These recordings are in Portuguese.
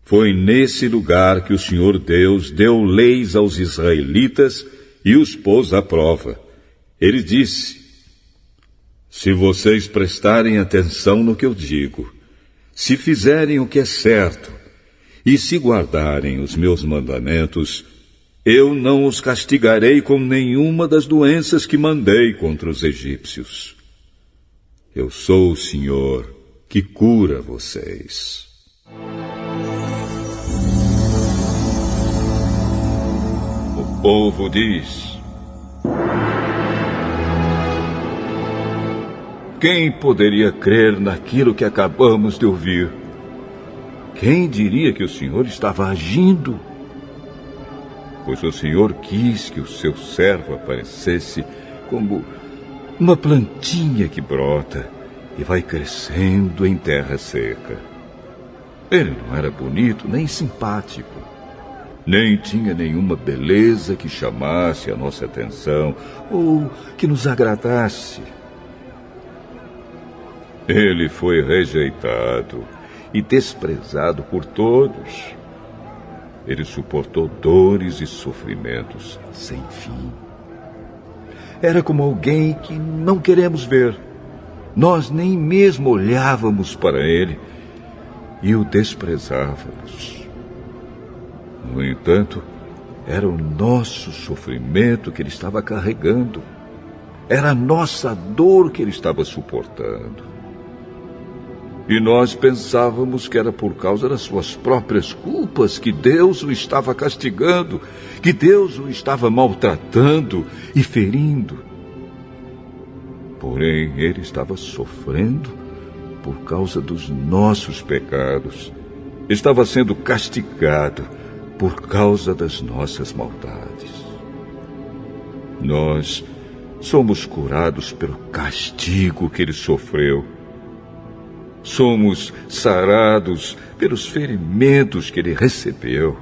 Foi nesse lugar que o Senhor Deus deu leis aos israelitas e os pôs à prova. Ele disse: se vocês prestarem atenção no que eu digo, se fizerem o que é certo e se guardarem os meus mandamentos, eu não os castigarei com nenhuma das doenças que mandei contra os egípcios. Eu sou o Senhor que cura vocês. O povo diz: quem poderia crer naquilo que acabamos de ouvir? Quem diria que o Senhor estava agindo? Pois o Senhor quis que o seu servo aparecesse como uma plantinha que brota e vai crescendo em terra seca. Ele não era bonito nem simpático, nem tinha nenhuma beleza que chamasse a nossa atenção ou que nos agradasse. Ele foi rejeitado e desprezado por todos. Ele suportou dores e sofrimentos sem fim. Era como alguém que não queremos ver. Nós nem mesmo olhávamos para ele e o desprezávamos. No entanto, era o nosso sofrimento que ele estava carregando. Era a nossa dor que ele estava suportando. E nós pensávamos que era por causa das suas próprias culpas que Deus o estava castigando, que Deus o estava maltratando e ferindo. Porém, ele estava sofrendo por causa dos nossos pecados. Estava sendo castigado por causa das nossas maldades. Nós somos curados pelo castigo que ele sofreu. Somos sarados pelos ferimentos que ele recebeu.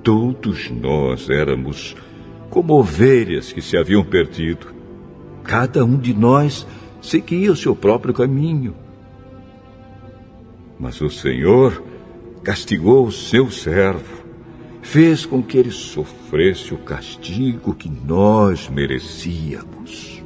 Todos nós éramos como ovelhas que se haviam perdido. Cada um de nós seguia o seu próprio caminho. Mas o Senhor castigou o seu servo, fez com que ele sofresse o castigo que nós merecíamos.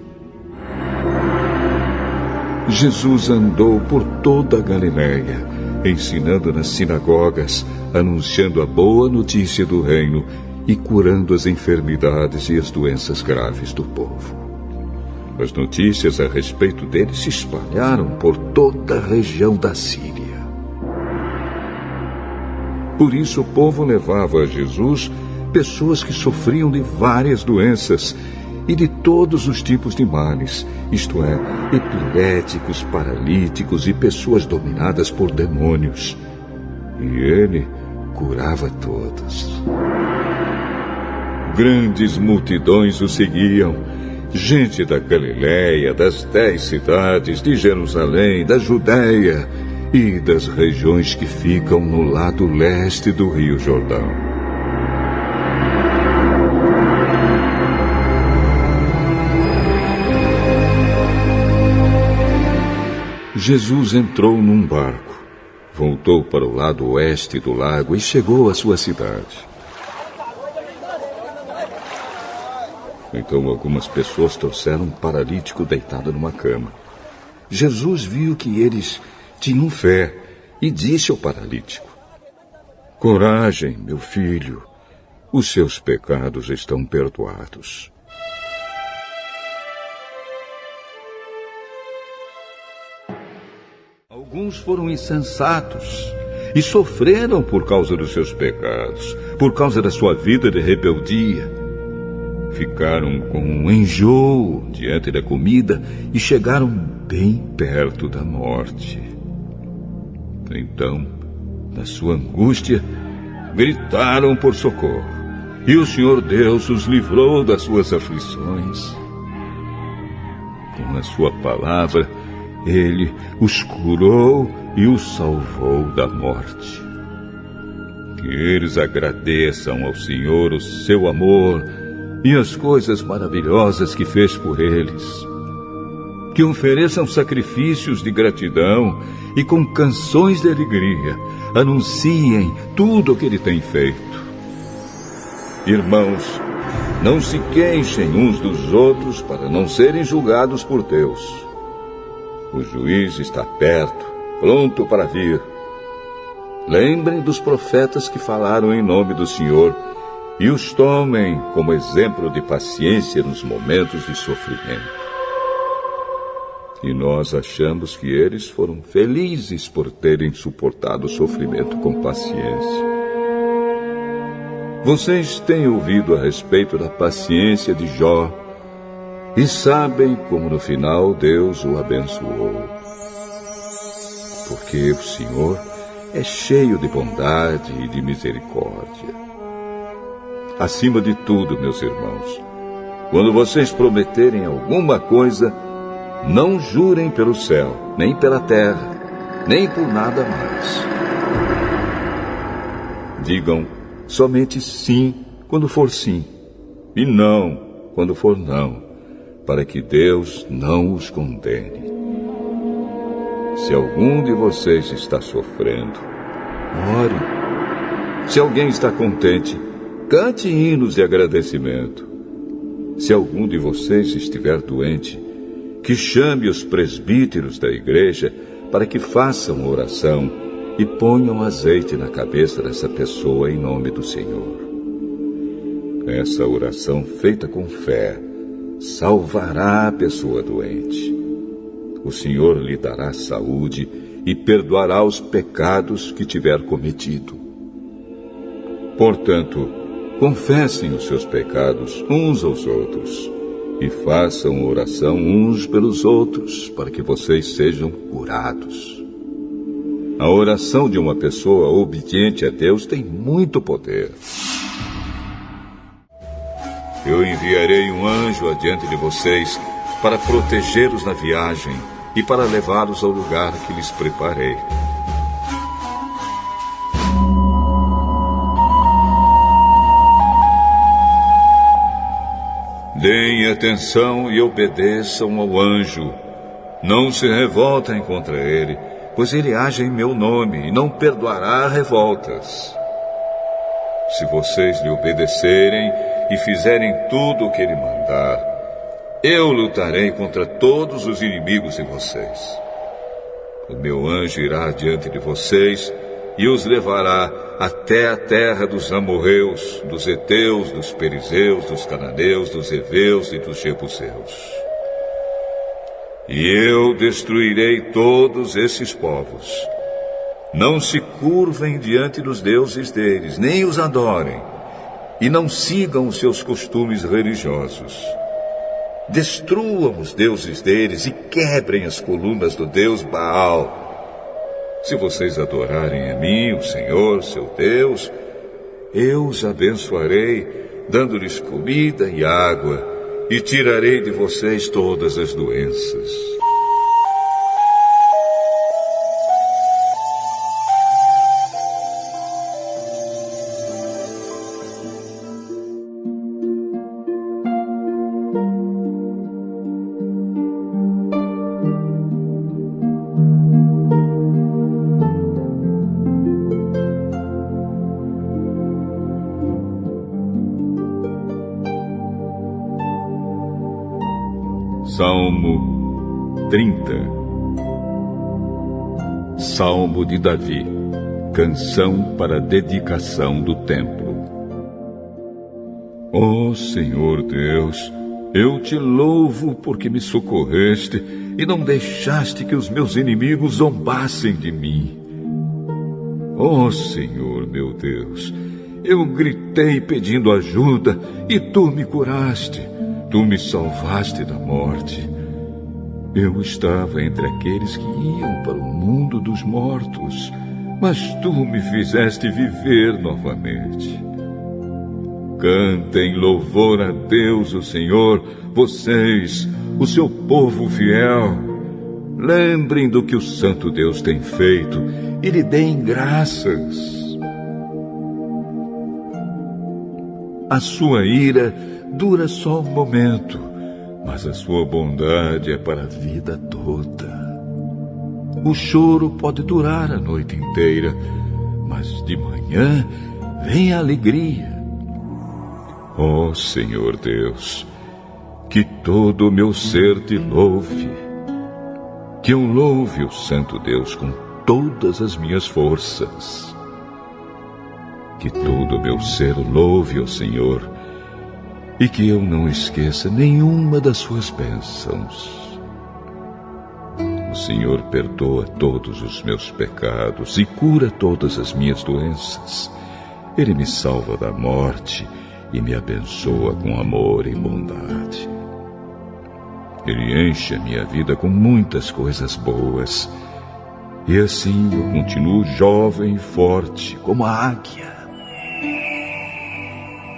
Jesus andou por toda a Galileia, ensinando nas sinagogas, anunciando a boa notícia do reino e curando as enfermidades e as doenças graves do povo. As notícias a respeito dele se espalharam por toda a região da Síria. Por isso o povo levava a Jesus pessoas que sofriam de várias doenças e de todos os tipos de males, isto é, epiléticos, paralíticos e pessoas dominadas por demônios. E ele curava todos. Grandes multidões o seguiam, gente da Galileia, das 10 cidades, de Jerusalém, da Judéia e das regiões que ficam no lado leste do Rio Jordão. Jesus entrou num barco, voltou para o lado oeste do lago e chegou à sua cidade. Então algumas pessoas trouxeram um paralítico deitado numa cama. Jesus viu que eles tinham fé e disse ao paralítico: coragem, meu filho, os seus pecados estão perdoados. Alguns foram insensatos e sofreram por causa dos seus pecados, por causa da sua vida de rebeldia. Ficaram com um enjoo diante da comida e chegaram bem perto da morte. Então, na sua angústia, gritaram por socorro, e o Senhor Deus os livrou das suas aflições. Com a sua palavra, Ele os curou e os salvou da morte. Que eles agradeçam ao Senhor o seu amor e as coisas maravilhosas que fez por eles. Que ofereçam sacrifícios de gratidão e com canções de alegria anunciem tudo o que ele tem feito. Irmãos, não se queixem uns dos outros para não serem julgados por Deus. O juiz está perto, pronto para vir. Lembrem dos profetas que falaram em nome do Senhor e os tomem como exemplo de paciência nos momentos de sofrimento. E nós achamos que eles foram felizes por terem suportado o sofrimento com paciência. Vocês têm ouvido a respeito da paciência de Jó e sabem como no final Deus o abençoou. Porque o Senhor é cheio de bondade e de misericórdia. Acima de tudo, meus irmãos, quando vocês prometerem alguma coisa, não jurem pelo céu, nem pela terra, nem por nada mais. Digam somente sim quando for sim, e não quando for não, para que Deus não os condene. Se algum de vocês está sofrendo, ore. Se alguém está contente, cante hinos de agradecimento. Se algum de vocês estiver doente, que chame os presbíteros da igreja para que façam oração e ponham azeite na cabeça dessa pessoa em nome do Senhor. Essa oração feita com fé salvará a pessoa doente. O Senhor lhe dará saúde e perdoará os pecados que tiver cometido. Portanto, confessem os seus pecados uns aos outros e façam oração uns pelos outros para que vocês sejam curados. A oração de uma pessoa obediente a Deus tem muito poder. Eu enviarei um anjo adiante de vocês para protegê-los na viagem e para levá-los ao lugar que lhes preparei. Deem atenção e obedeçam ao anjo. Não se revoltem contra ele, pois ele age em meu nome e não perdoará revoltas. Se vocês lhe obedecerem e fizerem tudo o que ele mandar, eu lutarei contra todos os inimigos de vocês. O meu anjo irá adiante de vocês e os levará até a terra dos amorreus, dos heteus, dos perizeus, dos cananeus, dos heveus e dos jebuseus. E eu destruirei todos esses povos. Não se curvem diante dos deuses deles, nem os adorem, e não sigam os seus costumes religiosos. Destruam os deuses deles e quebrem as colunas do deus Baal. Se vocês adorarem a mim, o Senhor, seu Deus, eu os abençoarei, dando-lhes comida e água, e tirarei de vocês todas as doenças. Salmo 30. Salmo de Davi. Canção para dedicação do templo. Ó Senhor Deus, eu te louvo porque me socorreste e não deixaste que os meus inimigos zombassem de mim. Ó Senhor, meu Deus, eu gritei pedindo ajuda e tu me curaste. Tu me salvaste da morte. Eu estava entre aqueles que iam para o mundo dos mortos, mas tu me fizeste viver novamente. Cantem louvor a Deus, o Senhor, vocês, o seu povo fiel. Lembrem do que o Santo Deus tem feito e lhe deem graças. A sua ira dura só um momento, mas a sua bondade é para a vida toda. O choro pode durar a noite inteira, mas de manhã vem a alegria. Ó Senhor Deus, que todo o meu ser te louve, que eu louve o Santo Deus com todas as minhas forças. Que todo o meu ser louve o Senhor e que eu não esqueça nenhuma das suas bênçãos. O Senhor perdoa todos os meus pecados e cura todas as minhas doenças. Ele me salva da morte e me abençoa com amor e bondade. Ele enche a minha vida com muitas coisas boas. E assim eu continuo jovem e forte como a águia.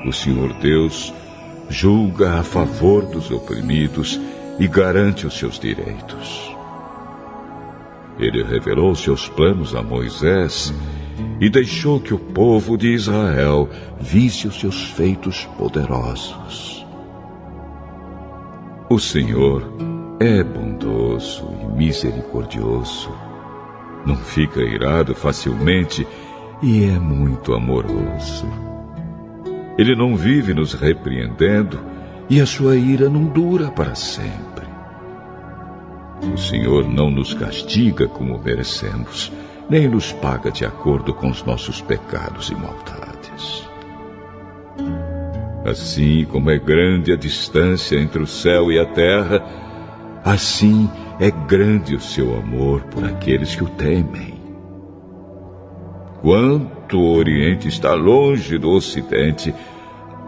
O Senhor Deus julga a favor dos oprimidos e garante os seus direitos. Ele revelou seus planos a Moisés e deixou que o povo de Israel visse os seus feitos poderosos. O Senhor é bondoso e misericordioso, não fica irado facilmente e é muito amoroso. Ele não vive nos repreendendo e a sua ira não dura para sempre. O Senhor não nos castiga como merecemos, nem nos paga de acordo com os nossos pecados e maldades. Assim como é grande a distância entre o céu e a terra, assim é grande o seu amor por aqueles que o temem. Quanto o Oriente está longe do Ocidente,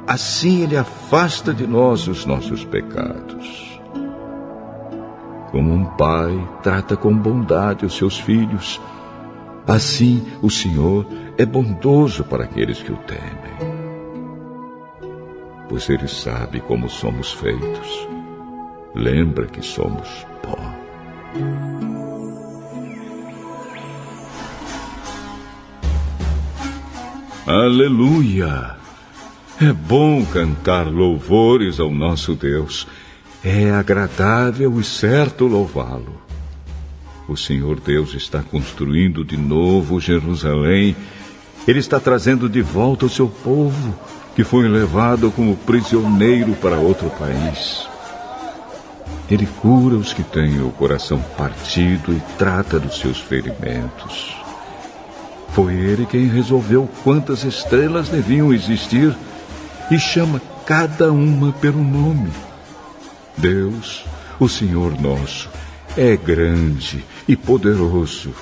assim ele afasta de nós os nossos pecados. Como um pai trata com bondade os seus filhos, assim o Senhor é bondoso para aqueles que o temem. Pois Ele sabe como somos feitos. Lembra que somos pó. Aleluia! É bom cantar louvores ao nosso Deus. É agradável e certo louvá-lo. O Senhor Deus está construindo de novo Jerusalém. Ele está trazendo de volta o seu povo, que foi levado como prisioneiro para outro país. Ele cura os que têm o coração partido e trata dos seus ferimentos. Foi Ele quem resolveu quantas estrelas deviam existir e chama cada uma pelo nome. Deus, o Senhor nosso, é grande e poderoso.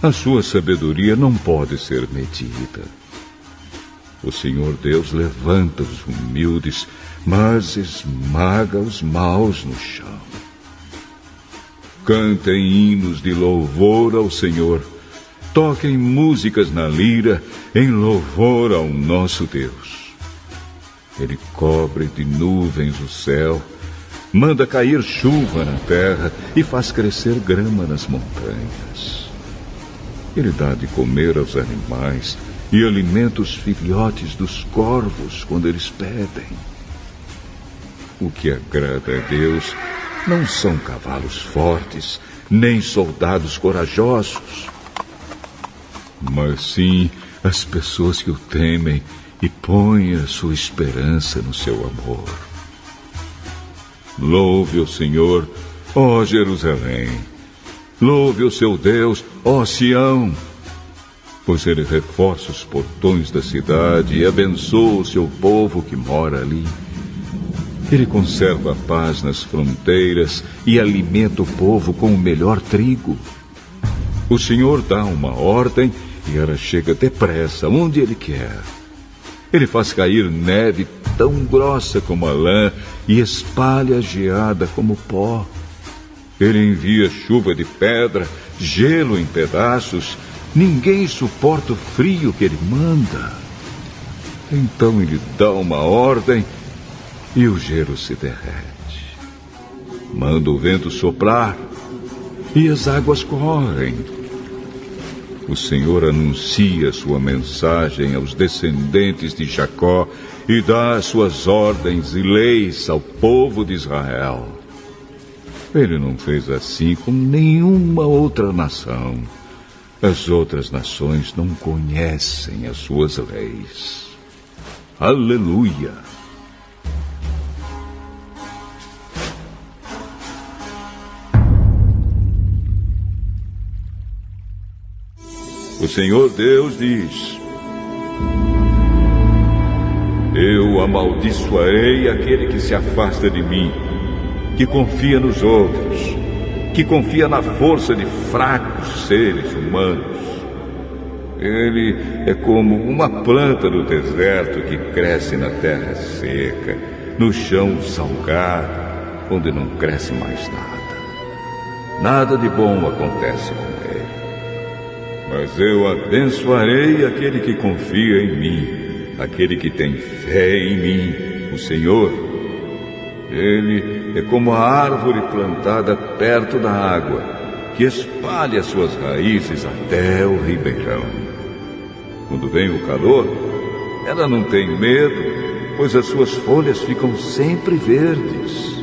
A sua sabedoria não pode ser medida. O Senhor Deus levanta os humildes, mas esmaga os maus no chão. Cantem hinos de louvor ao Senhor. Toquem músicas na lira em louvor ao nosso Deus. Ele cobre de nuvens o céu, manda cair chuva na terra e faz crescer grama nas montanhas. Ele dá de comer aos animais e alimenta os filhotes dos corvos quando eles pedem. O que agrada a Deus não são cavalos fortes, nem soldados corajosos, mas sim as pessoas que o temem e põem a sua esperança no seu amor. Louve o Senhor, ó Jerusalém. Louve o seu Deus, ó Sião. Pois ele reforça os portões da cidade e abençoa o seu povo que mora ali. Ele conserva a paz nas fronteiras e alimenta o povo com o melhor trigo. O Senhor dá uma ordem e ela chega depressa onde Ele quer. Ele faz cair neve tão grossa como a lã e espalha a geada como pó. Ele envia chuva de pedra, gelo em pedaços. Ninguém suporta o frio que ele manda. Então ele dá uma ordem e o gelo se derrete. Manda o vento soprar e as águas correm. O Senhor anuncia sua mensagem aos descendentes de Jacó e dá suas ordens e leis ao povo de Israel. Ele não fez assim com nenhuma outra nação. As outras nações não conhecem as suas leis. Aleluia! O Senhor Deus diz: eu amaldiçoarei aquele que se afasta de mim, que confia nos outros, que confia na força de fracos seres humanos. Ele é como uma planta do deserto que cresce na terra seca, no chão salgado, onde não cresce mais nada. Nada de bom acontece com ele. Mas eu abençoarei aquele que confia em mim, aquele que tem fé em mim, o Senhor. Ele é como a árvore plantada perto da água, que espalha suas raízes até o ribeirão. Quando vem o calor, ela não tem medo, pois as suas folhas ficam sempre verdes.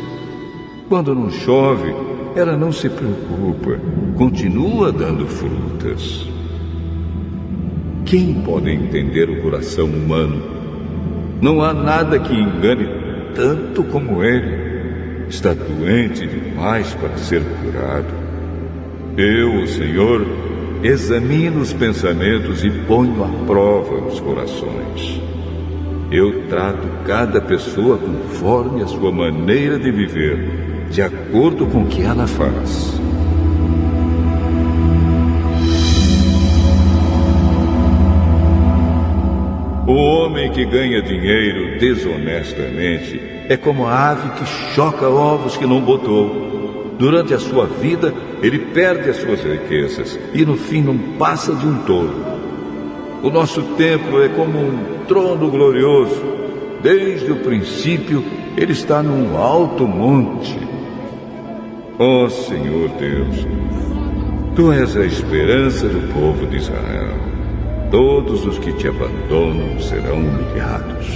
Quando não chove, ela não se preocupa, continua dando frutas. Quem pode entender o coração humano? Não há nada que engane tanto como ele. Está doente demais para ser curado. Eu, o Senhor, examino os pensamentos e ponho à prova os corações. Eu trato cada pessoa conforme a sua maneira de viver, de acordo com o que ela faz. O homem que ganha dinheiro desonestamente é como a ave que choca ovos que não botou. Durante a sua vida, ele perde as suas riquezas e no fim não passa de um tolo. O nosso templo é como um trono glorioso. Desde o princípio, ele está num alto monte. Ó Senhor Deus, Tu és a esperança do povo de Israel. Todos os que te abandonam serão humilhados.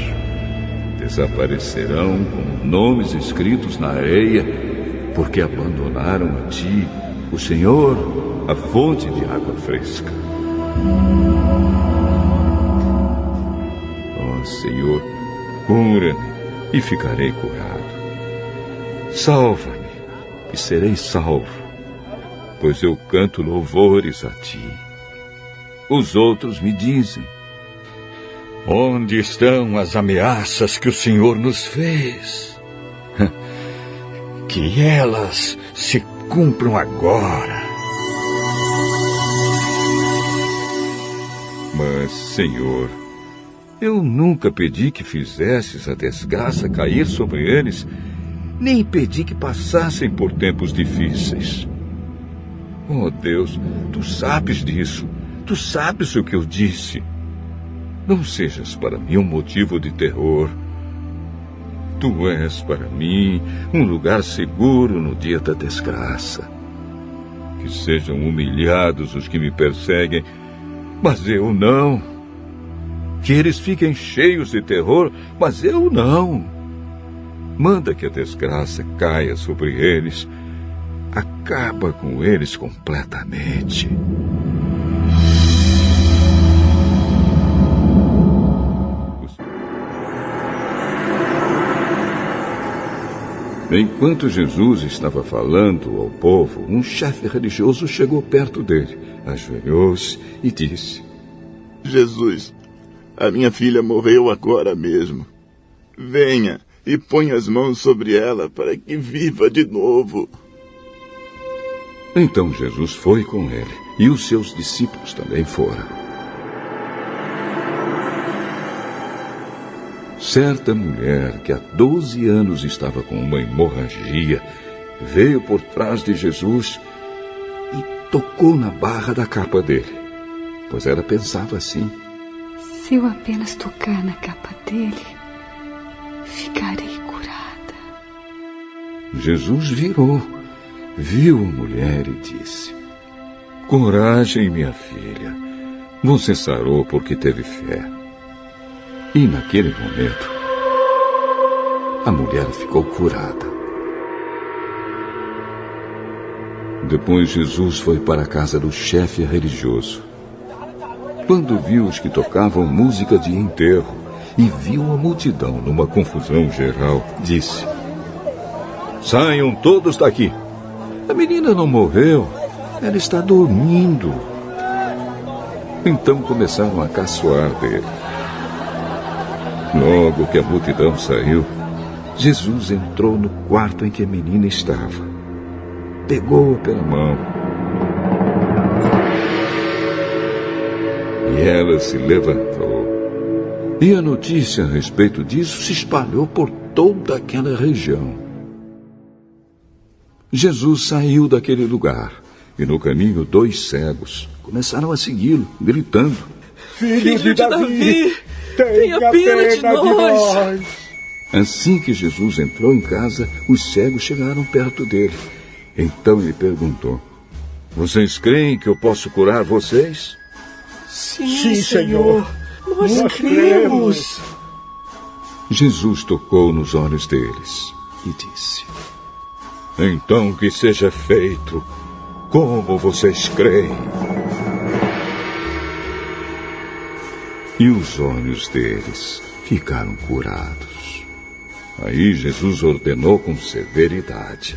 Desaparecerão com nomes escritos na areia, porque abandonaram a ti, o Senhor, a fonte de água fresca. Ó Senhor, cura-me e ficarei curado. Salva-me e serei salvo, pois eu canto louvores a ti. Os outros me dizem: onde estão as ameaças que o Senhor nos fez? Que elas se cumpram agora. Mas, Senhor, eu nunca pedi que fizesses a desgraça cair sobre eles, nem pedi que passassem por tempos difíceis. Oh Deus, Tu sabes disso. Tu sabes o que eu disse. Não sejas para mim um motivo de terror. Tu és para mim um lugar seguro no dia da desgraça. Que sejam humilhados os que me perseguem, mas eu não. Que eles fiquem cheios de terror, mas eu não. Manda que a desgraça caia sobre eles. Acaba com eles completamente. Enquanto Jesus estava falando ao povo, um chefe religioso chegou perto dele, ajoelhou-se e disse: Jesus, a minha filha morreu agora mesmo. Venha e ponha as mãos sobre ela para que viva de novo. Então Jesus foi com ele e os seus discípulos também foram. Certa mulher que há 12 anos estava com uma hemorragia veio por trás de Jesus e tocou na barra da capa dele, pois ela pensava assim: se eu apenas tocar na capa dele, ficarei curada. Jesus virou, viu a mulher e disse: coragem, minha filha, você sarou porque teve fé. E naquele momento, a mulher ficou curada. Depois Jesus foi para a casa do chefe religioso. Quando viu os que tocavam música de enterro e viu a multidão numa confusão geral, disse: "Saiam todos daqui. A menina não morreu, ela está dormindo." Então começaram a caçoar dele. Logo que a multidão saiu, Jesus entrou no quarto em que a menina estava. Pegou-a pela mão. E ela se levantou. E a notícia a respeito disso se espalhou por toda aquela região. Jesus saiu daquele lugar e no caminho 2 cegos começaram a segui-lo, gritando: Filho de Davi, tenha pena de nós! Assim que Jesus entrou em casa, os cegos chegaram perto dele. Então ele perguntou: "Vocês creem que eu posso curar vocês?" Sim, Senhor, nós cremos. Jesus tocou nos olhos deles e disse: "Então que seja feito como vocês creem." E os olhos deles ficaram curados. Aí Jesus ordenou com severidade: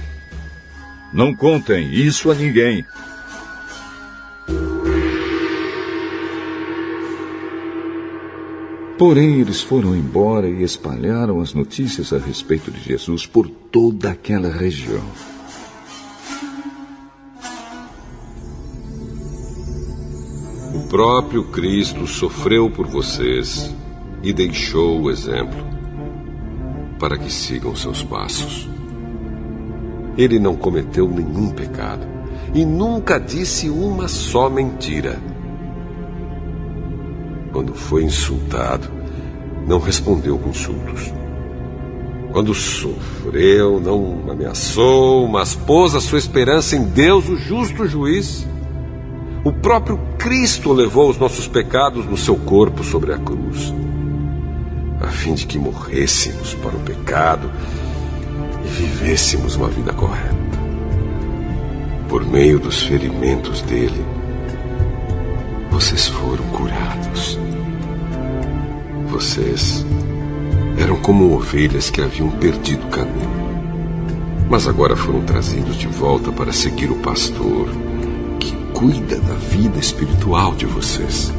"Não contem isso a ninguém." Porém, eles foram embora e espalharam as notícias a respeito de Jesus por toda aquela região. O próprio Cristo sofreu por vocês e deixou o exemplo para que sigam seus passos. Ele não cometeu nenhum pecado e nunca disse uma só mentira. Quando foi insultado, não respondeu com insultos. Quando sofreu, não ameaçou, mas pôs a sua esperança em Deus, o justo juiz. O próprio Cristo levou os nossos pecados no seu corpo sobre a cruz, a fim de que morrêssemos para o pecado e vivêssemos uma vida correta. Por meio dos ferimentos dele, vocês foram curados. Vocês eram como ovelhas que haviam perdido o caminho, mas agora foram trazidos de volta para seguir o pastor que cuida da vida espiritual de vocês.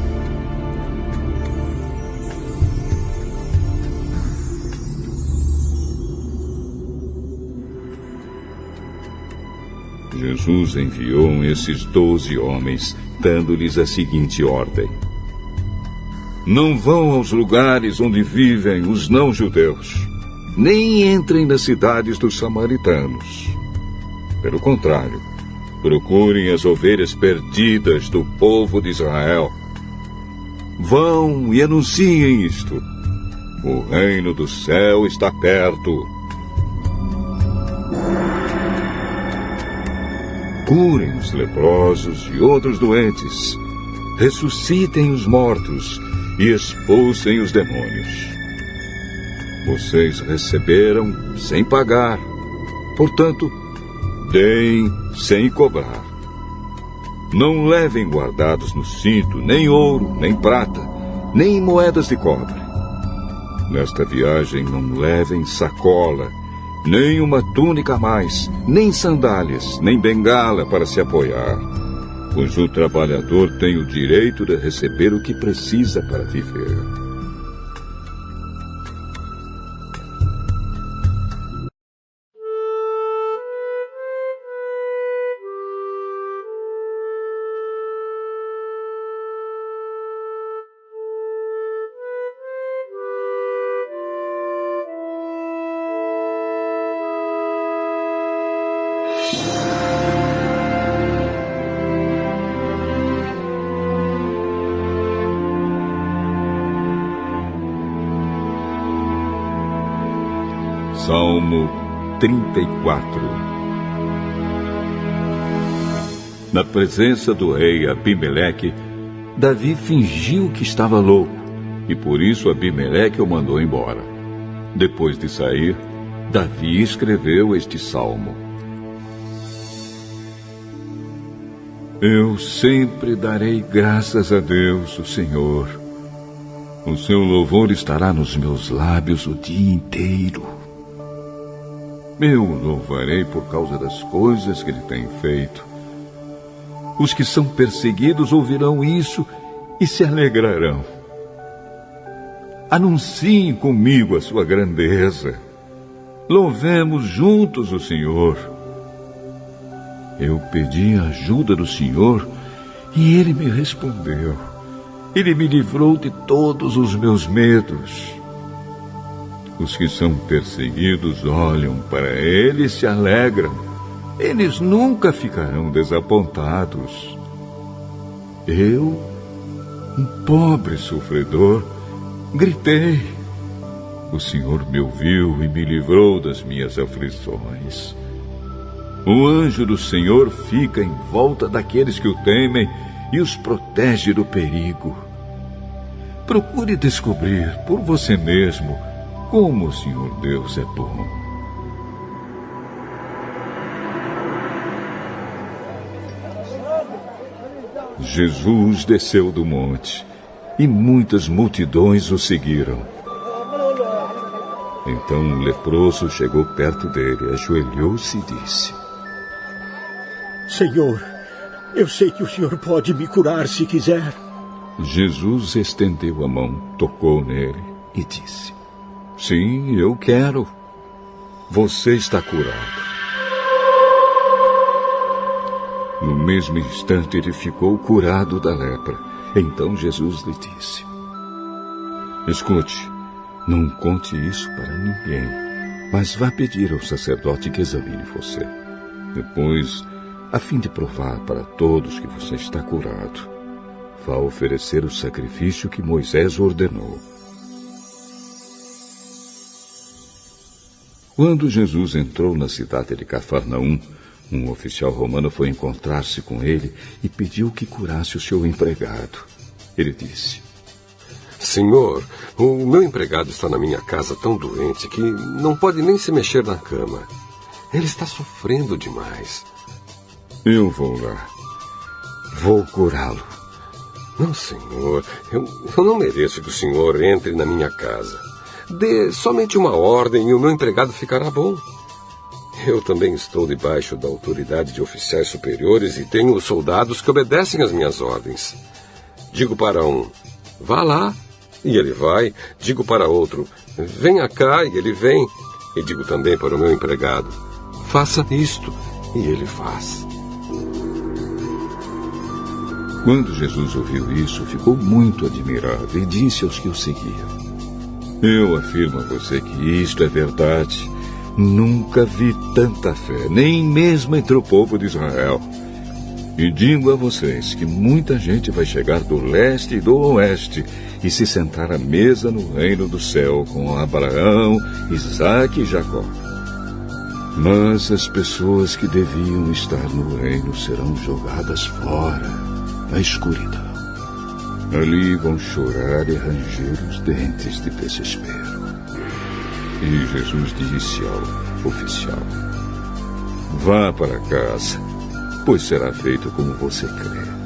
Jesus enviou esses 12 homens, dando-lhes a seguinte ordem: "Não vão aos lugares onde vivem os não-judeus, nem entrem nas cidades dos samaritanos. Pelo contrário, procurem as ovelhas perdidas do povo de Israel. Vão e anunciem isto: o reino do céu está perto. Curem os leprosos e outros doentes, ressuscitem os mortos e expulsem os demônios. Vocês receberam sem pagar, portanto, deem sem cobrar. Não levem guardados no cinto nem ouro, nem prata, nem moedas de cobre. Nesta viagem não levem sacola, nem uma túnica a mais, nem sandálias, nem bengala para se apoiar, pois o trabalhador tem o direito de receber o que precisa para viver." Salmo 34. Na presença do rei Abimeleque, Davi fingiu que estava louco, e por isso Abimeleque o mandou embora. Depois de sair, Davi escreveu este salmo: Eu sempre darei graças a Deus, o Senhor. O seu louvor estará nos meus lábios o dia inteiro. Eu o louvarei por causa das coisas que ele tem feito. Os que são perseguidos ouvirão isso e se alegrarão. Anunciem comigo a sua grandeza. Louvemos juntos o Senhor. Eu pedi a ajuda do Senhor e Ele me respondeu. Ele me livrou de todos os meus medos. Os que são perseguidos olham para Ele e se alegram. Eles nunca ficarão desapontados. Eu, um pobre sofredor, gritei. O Senhor me ouviu e me livrou das minhas aflições. O anjo do Senhor fica em volta daqueles que o temem e os protege do perigo. Procure descobrir por você mesmo como o Senhor Deus é bom. Jesus desceu do monte e muitas multidões o seguiram. Então um leproso chegou perto dele, ajoelhou-se e disse: Senhor, eu sei que o Senhor pode me curar se quiser. Jesus estendeu a mão, tocou nele e disse: Sim, eu quero. Você está curado. No mesmo instante ele ficou curado da lepra. Então Jesus lhe disse: Escute, não conte isso para ninguém, mas vá pedir ao sacerdote que examine você. Depois, a fim de provar para todos que você está curado, vá oferecer o sacrifício que Moisés ordenou. Quando Jesus entrou na cidade de Cafarnaum, um oficial romano foi encontrar-se com ele e pediu que curasse o seu empregado. Ele disse: Senhor, o meu empregado está na minha casa tão doente que não pode nem se mexer na cama. Ele está sofrendo demais. Eu vou lá. Vou curá-lo. Não, Senhor, eu não mereço que o Senhor entre na minha casa. Dê somente uma ordem e o meu empregado ficará bom. Eu também estou debaixo da autoridade de oficiais superiores e tenho soldados que obedecem às minhas ordens. Digo para um: vá lá, e ele vai. Digo para outro: venha cá, e ele vem. E digo também para o meu empregado: faça isto, e ele faz. Quando Jesus ouviu isso, ficou muito admirado e disse aos que o seguiam: Eu afirmo a você que isto é verdade. Nunca vi tanta fé, nem mesmo entre o povo de Israel. E digo a vocês que muita gente vai chegar do leste e do oeste e se sentar à mesa no reino do céu com Abraão, Isaque e Jacó. Mas as pessoas que deviam estar no reino serão jogadas fora, na escuridão. Ali vão chorar e ranger os dentes de desespero. E Jesus disse ao oficial: vá para casa, pois será feito como você crê.